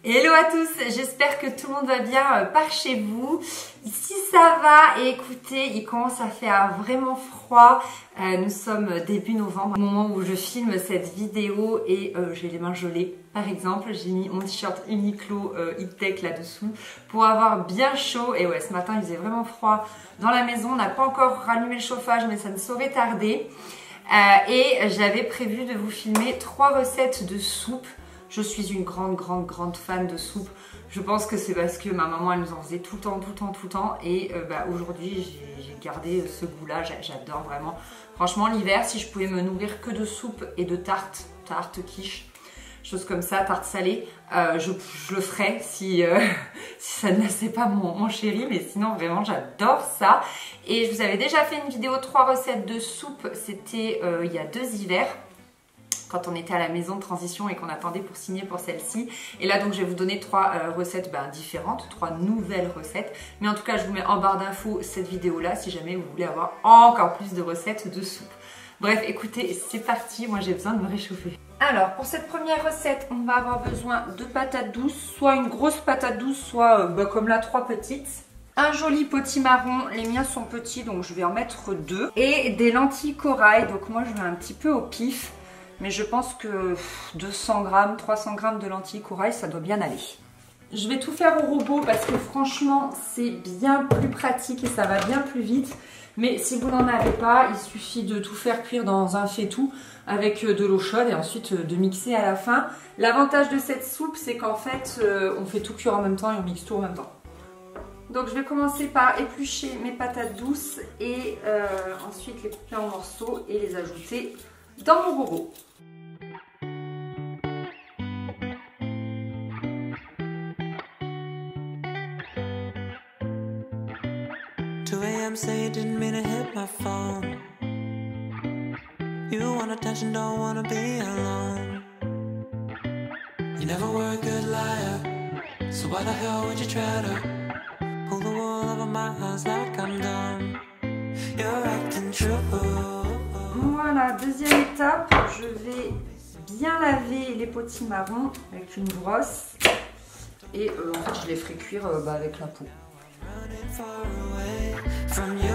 Hello à tous, j'espère que tout le monde va bien par chez vous. Ici ça va et écoutez, il commence à faire vraiment froid. Nous sommes début novembre, au moment où je filme cette vidéo et j'ai les mains gelées. Par exemple, j'ai mis mon t-shirt Uniqlo Heat-Tech là-dessous pour avoir bien chaud. Et ouais, ce matin il faisait vraiment froid dans la maison. On n'a pas encore rallumé le chauffage mais ça ne saurait tarder. Et j'avais prévu de vous filmer 3 recettes de soupe. Je suis une grande fan de soupe. Je pense que c'est parce que ma maman elle nous en faisait tout le temps. Et aujourd'hui j'ai gardé ce goût-là. J'adore vraiment. Franchement l'hiver, si je pouvais me nourrir que de soupe et de tarte quiche, choses comme ça, tarte salée, je le ferais si ça ne lassait pas mon chéri. Mais sinon vraiment j'adore ça. Et je vous avais déjà fait une vidéo 3 recettes de soupe. C'était il y a 2 hivers, quand on était à la maison de transition et qu'on attendait pour signer pour celle-ci. Et là donc je vais vous donner 3 recettes différentes, 3 nouvelles recettes. Mais en tout cas je vous mets en barre d'infos cette vidéo là si jamais vous voulez avoir encore plus de recettes de soupe. Bref, écoutez, c'est parti, moi j'ai besoin de me réchauffer. Alors pour cette première recette, on va avoir besoin de patates douces, soit une grosse patate douce, soit comme là 3 petites. Un joli potimarron, les miens sont petits donc je vais en mettre 2. Et des lentilles corail, donc moi je vais un petit peu au pif. Mais je pense que 200 grammes, 300 grammes de lentilles corail, ça doit bien aller. Je vais tout faire au robot parce que franchement, c'est bien plus pratique et ça va bien plus vite. Mais si vous n'en avez pas, il suffit de tout faire cuire dans un faitout avec de l'eau chaude et ensuite de mixer à la fin. L'avantage de cette soupe, c'est qu'en fait, on fait tout cuire en même temps et on mixe tout en même temps. Donc je vais commencer par éplucher mes patates douces et ensuite les couper en morceaux et les ajouter dans mon robot. Say you didn't mean to hit my phone. You want attention, don't wanna be alone. You never were a good liar, so why the hell would you try to pull the wool over my eyes like I'm dumb? You're acting true. Voilà, deuxième étape, je vais bien laver les potimarrons avec une brosse et en fait je les ferai cuire avec la peau. From you.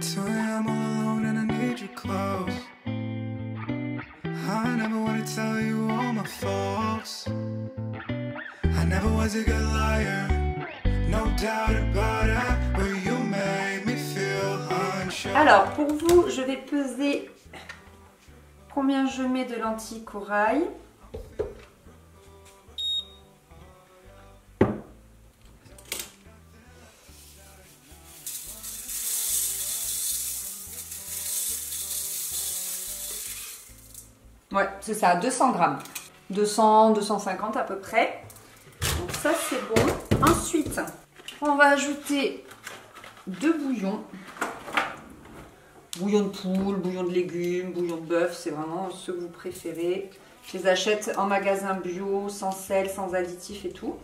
2 a.m. all alone and I need your clothes. I never want to tell you all my faults. I never was a good liar, no doubt about it, but you made me feel unsure. Alors pour vous, je vais peser combien je mets de lentilles corail. Ouais, c'est ça, 200 grammes. 200, 250 à peu près. Donc ça c'est bon. Ensuite, on va ajouter 2 bouillons. Bouillon de poule, bouillon de légumes, bouillon de bœuf, c'est vraiment ce que vous préférez. Je les achète en magasin bio, sans sel, sans additifs et tout.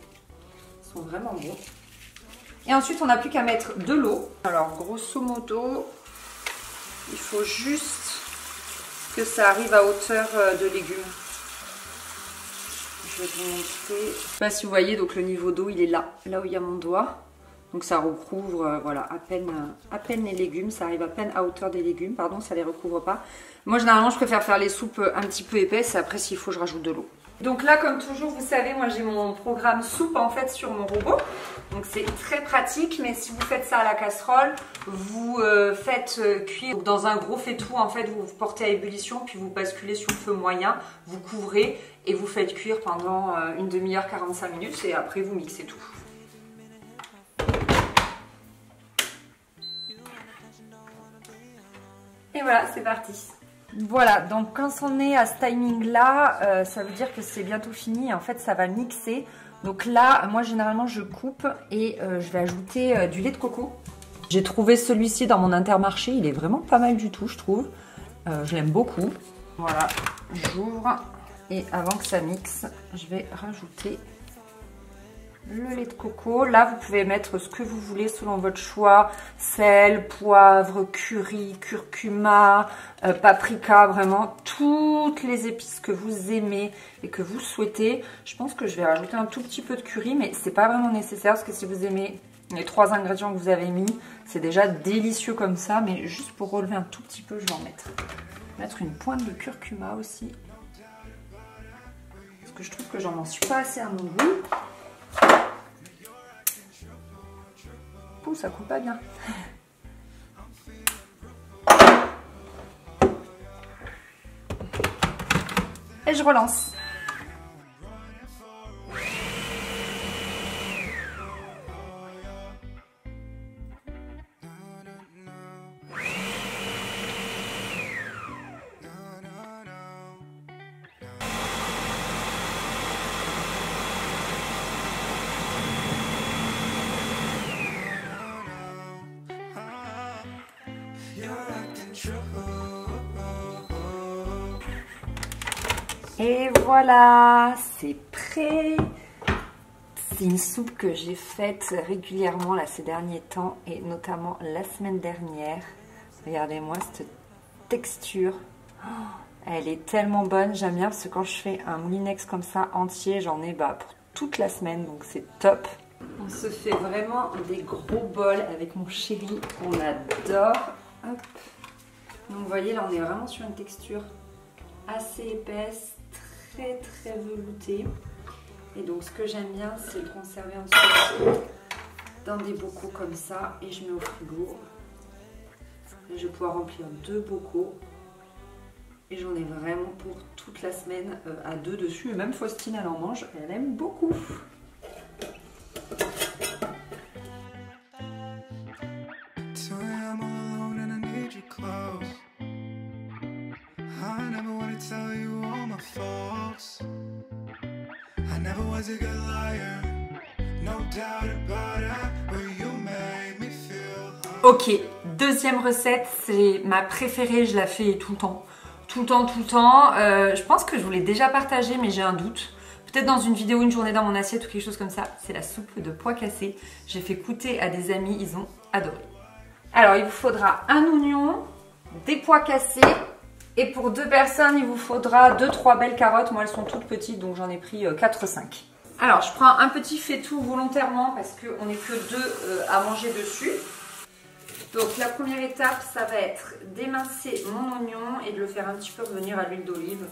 Ils sont vraiment bons. Et ensuite, on n'a plus qu'à mettre de l'eau. Alors, grosso modo, il faut juste que ça arrive à hauteur de légumes. Je vais vous montrer. Je ne sais pas si vous voyez, donc le niveau d'eau, il est là où il y a mon doigt. Donc ça recouvre voilà, à peine les légumes, ça arrive à peine à hauteur des légumes, pardon, ça les recouvre pas. Moi généralement je préfère faire les soupes un petit peu épaisses et après s'il faut je rajoute de l'eau. Donc là comme toujours vous savez, moi j'ai mon programme soupe en fait sur mon robot. Donc c'est très pratique, mais si vous faites ça à la casserole, vous faites cuire dans un gros faitout en fait, vous portez à ébullition puis vous basculez sur le feu moyen, vous couvrez et vous faites cuire pendant une demi-heure, 45 minutes et après vous mixez tout. Et voilà, c'est parti. Voilà, donc quand on est à ce timing-là, ça veut dire que c'est bientôt fini. En fait, ça va mixer. Donc là, moi, généralement, je coupe et je vais ajouter du lait de coco. J'ai trouvé celui-ci dans mon Intermarché. Il est vraiment pas mal du tout, je trouve. Je l'aime beaucoup. Voilà, j'ouvre. Et avant que ça mixe, je vais rajouter le lait de coco. Là, vous pouvez mettre ce que vous voulez selon votre choix. Sel, poivre, curry, curcuma, paprika, vraiment toutes les épices que vous aimez et que vous souhaitez. Je pense que je vais rajouter un tout petit peu de curry, mais c'est pas vraiment nécessaire parce que si vous aimez les 3 ingrédients que vous avez mis, c'est déjà délicieux comme ça. Mais juste pour relever un tout petit peu, je vais en mettre une pointe de curcuma aussi. Parce que je trouve que j'en mange pas assez à mon goût. Ouh, ça coule pas bien. Et je relance. Et voilà, c'est prêt. C'est une soupe que j'ai faite régulièrement là ces derniers temps et notamment la semaine dernière. Regardez-moi cette texture. Oh, elle est tellement bonne, j'aime bien parce que quand je fais un moulinex comme ça entier, j'en ai pour toute la semaine, donc c'est top. On se fait vraiment des gros bols avec mon chéri, on adore. Hop. Donc vous voyez là on est vraiment sur une texture assez épaisse, très velouté. Et donc ce que j'aime bien c'est le conserver ensuite dans des bocaux comme ça et je mets au frigo. Là, je vais pouvoir remplir 2 bocaux et j'en ai vraiment pour toute la semaine à 2 dessus. Et même Faustine elle en mange, elle aime beaucoup. Ok, deuxième recette, c'est ma préférée, je la fais tout le temps. Je pense que je vous l'ai déjà partagée, mais j'ai un doute. Peut-être dans une vidéo, une journée dans mon assiette ou quelque chose comme ça. C'est la soupe de pois cassés. J'ai fait goûter à des amis, ils ont adoré. Alors, il vous faudra un oignon, des pois cassés. Et pour 2 personnes, il vous faudra 2-3 belles carottes. Moi, elles sont toutes petites, donc j'en ai pris 4-5. Alors, je prends un petit faitout volontairement parce qu'on n'est que 2 à manger dessus. Donc, la première étape, ça va être d'émincer mon oignon et de le faire un petit peu revenir à l'huile d'olive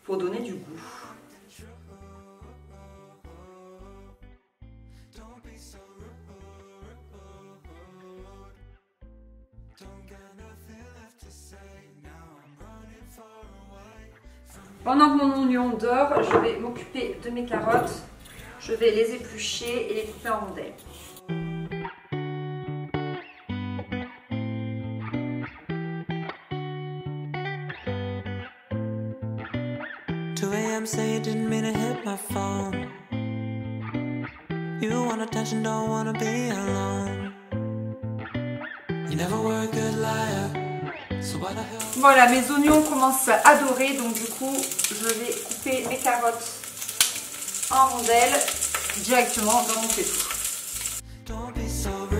pour donner du goût. Pendant que mon oignon dort, je vais m'occuper de mes carottes. Je vais les éplucher et les couper en rondelles. Say you didn't mean to hit my phone. You want attention, don't wanna be alone. You never were a good liar. So why the hell? Voilà, mes oignons commencent à dorer, donc du coup, je vais couper mes carottes en rondelles directement dans mon faitout. Don't be so rude.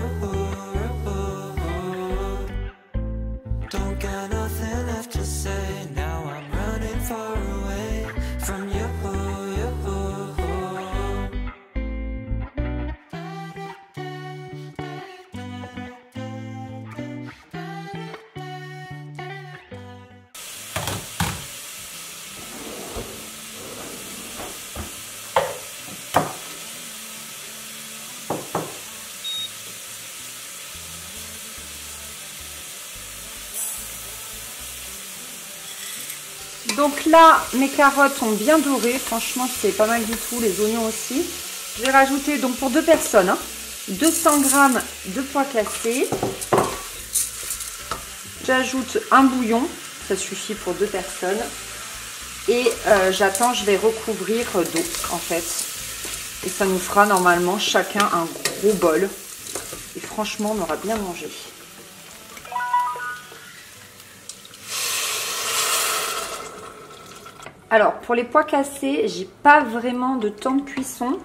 Don't got nothing left to say. Now I'm running far away from you. Donc là, mes carottes ont bien doré. Franchement, c'est pas mal du tout. Les oignons aussi. Je vais rajouter, donc pour 2 personnes, 200 g de pois cassés. J'ajoute un bouillon. Ça suffit pour 2 personnes. Et j'attends, je vais recouvrir d'eau, en fait. Et ça nous fera normalement chacun un gros bol. Et franchement, on aura bien mangé. Alors, pour les pois cassés, j'ai pas vraiment de temps de cuisson.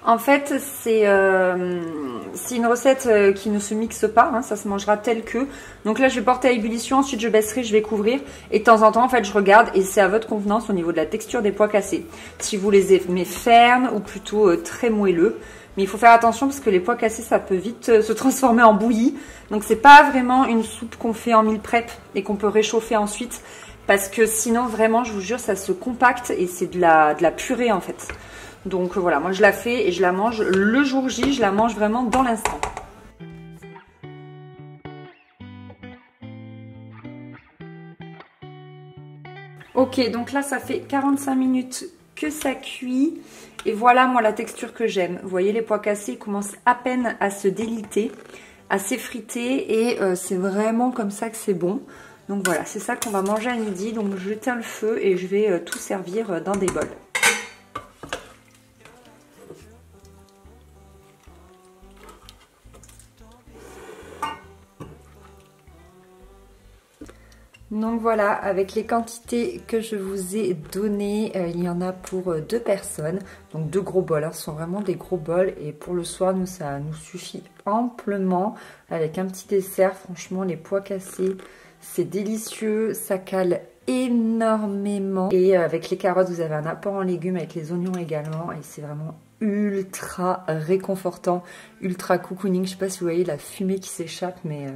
En fait, c'est une recette qui ne se mixe pas, hein, ça se mangera tel que. Donc là, je vais porter à ébullition, ensuite je baisserai, je vais couvrir. Et de temps en temps, en fait, je regarde et c'est à votre convenance au niveau de la texture des pois cassés. Si vous les aimez fermes ou plutôt très moelleux. Mais il faut faire attention parce que les pois cassés, ça peut vite se transformer en bouillie. Donc c'est pas vraiment une soupe qu'on fait en meal prep et qu'on peut réchauffer ensuite. Parce que sinon, vraiment, je vous jure, ça se compacte et c'est de la purée en fait. Donc voilà, moi je la fais et je la mange le jour J, je la mange vraiment dans l'instant. Ok, donc là ça fait 45 minutes que ça cuit. Et voilà moi la texture que j'aime. Vous voyez les pois cassés, ils commencent à peine à se déliter, à s'effriter. Et c'est vraiment comme ça que c'est bon. Donc voilà, c'est ça qu'on va manger à midi. Donc j'éteins le feu et je vais tout servir dans des bols. Donc voilà, avec les quantités que je vous ai données, il y en a pour 2 personnes. Donc 2 gros bols, hein, ce sont vraiment des gros bols. Et pour le soir, ça nous suffit amplement. Avec un petit dessert, franchement, les pois cassés, c'est délicieux. Ça cale énormément. Et avec les carottes, vous avez un apport en légumes, avec les oignons également. Et c'est vraiment ultra réconfortant, ultra cocooning. Je sais pas si vous voyez la fumée qui s'échappe, mais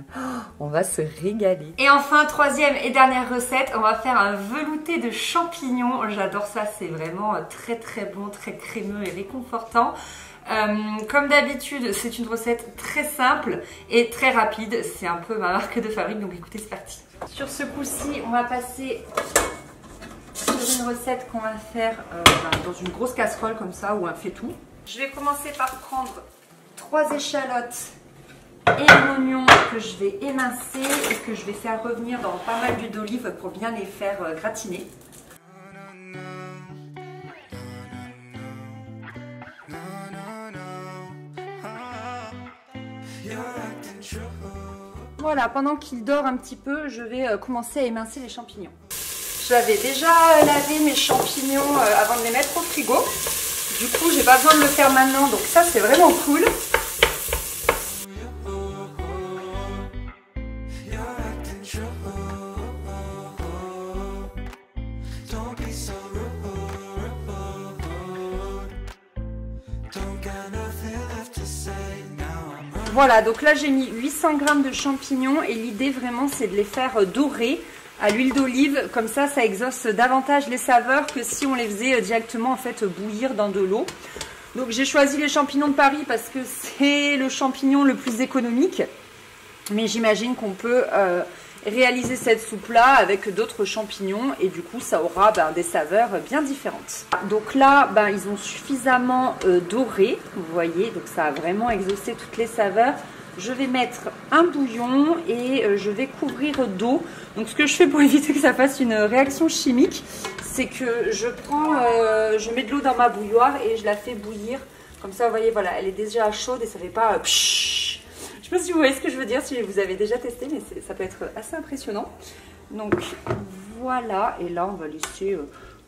on va se régaler. Et enfin, troisième et dernière recette, on va faire un velouté de champignons. J'adore ça, c'est vraiment très très bon, très crémeux et réconfortant. Comme d'habitude, c'est une recette très simple et très rapide. C'est un peu ma marque de fabrique, donc écoutez, c'est parti. Sur ce coup-ci, on va passer sur une recette qu'on va faire dans une grosse casserole comme ça ou un fait-tout. Je vais commencer par prendre 3 échalotes et un oignon que je vais émincer et que je vais faire revenir dans pas mal d'huile d'olive pour bien les faire gratiner. Voilà, pendant qu'il dort un petit peu, je vais commencer à émincer les champignons. J'avais déjà lavé mes champignons avant de les mettre au frigo. Du coup, j'ai pas besoin de le faire maintenant, donc ça c'est vraiment cool. Voilà, donc là j'ai mis 800 g de champignons et l'idée vraiment c'est de les faire dorer à l'huile d'olive, comme ça exauce davantage les saveurs que si on les faisait directement en fait bouillir dans de l'eau. Donc j'ai choisi les champignons de Paris parce que c'est le champignon le plus économique, mais j'imagine qu'on peut réaliser cette soupe là avec d'autres champignons et du coup ça aura des saveurs bien différentes. Donc là ils ont suffisamment doré, vous voyez, donc ça a vraiment exaucé toutes les saveurs. Je vais mettre un bouillon et je vais couvrir d'eau. Donc ce que je fais pour éviter que ça fasse une réaction chimique, c'est que je mets de l'eau dans ma bouilloire et je la fais bouillir. Comme ça, vous voyez, voilà, elle est déjà chaude et ça fait pas pshhh. Je sais pas si vous voyez ce que je veux dire, si vous avez déjà testé, mais ça peut être assez impressionnant. Donc voilà, et là on va laisser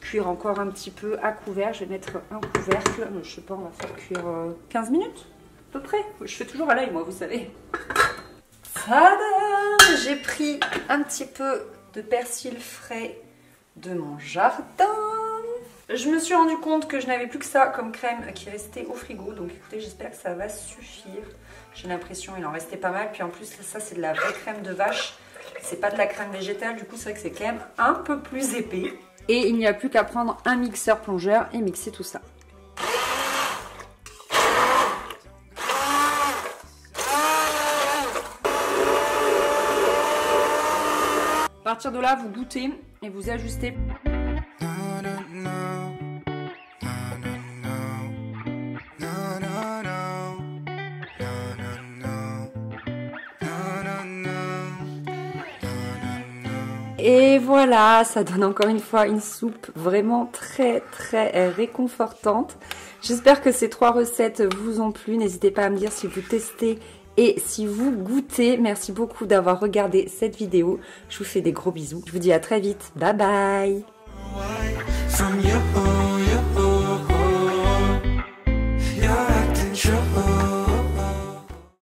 cuire encore un petit peu à couvert. Je vais mettre un couvercle, je sais pas, on va faire cuire 15 minutes. À peu près. Je fais toujours à l'œil moi, vous savez. Tada! J'ai pris un petit peu de persil frais de mon jardin. Je me suis rendu compte que je n'avais plus que ça comme crème qui restait au frigo. Donc écoutez, j'espère que ça va suffire. J'ai l'impression qu'il en restait pas mal. Puis en plus, ça c'est de la vraie crème de vache. C'est pas de la crème végétale. Du coup, c'est vrai que c'est quand même un peu plus épais. Et il n'y a plus qu'à prendre un mixeur plongeur et mixer tout ça. À partir de là, vous goûtez et vous ajustez. Et voilà, ça donne encore une fois une soupe vraiment très très réconfortante. J'espère que ces 3 recettes vous ont plu. N'hésitez pas à me dire si vous testez et si vous goûtez. Merci beaucoup d'avoir regardé cette vidéo. Je vous fais des gros bisous. Je vous dis à très vite. Bye bye.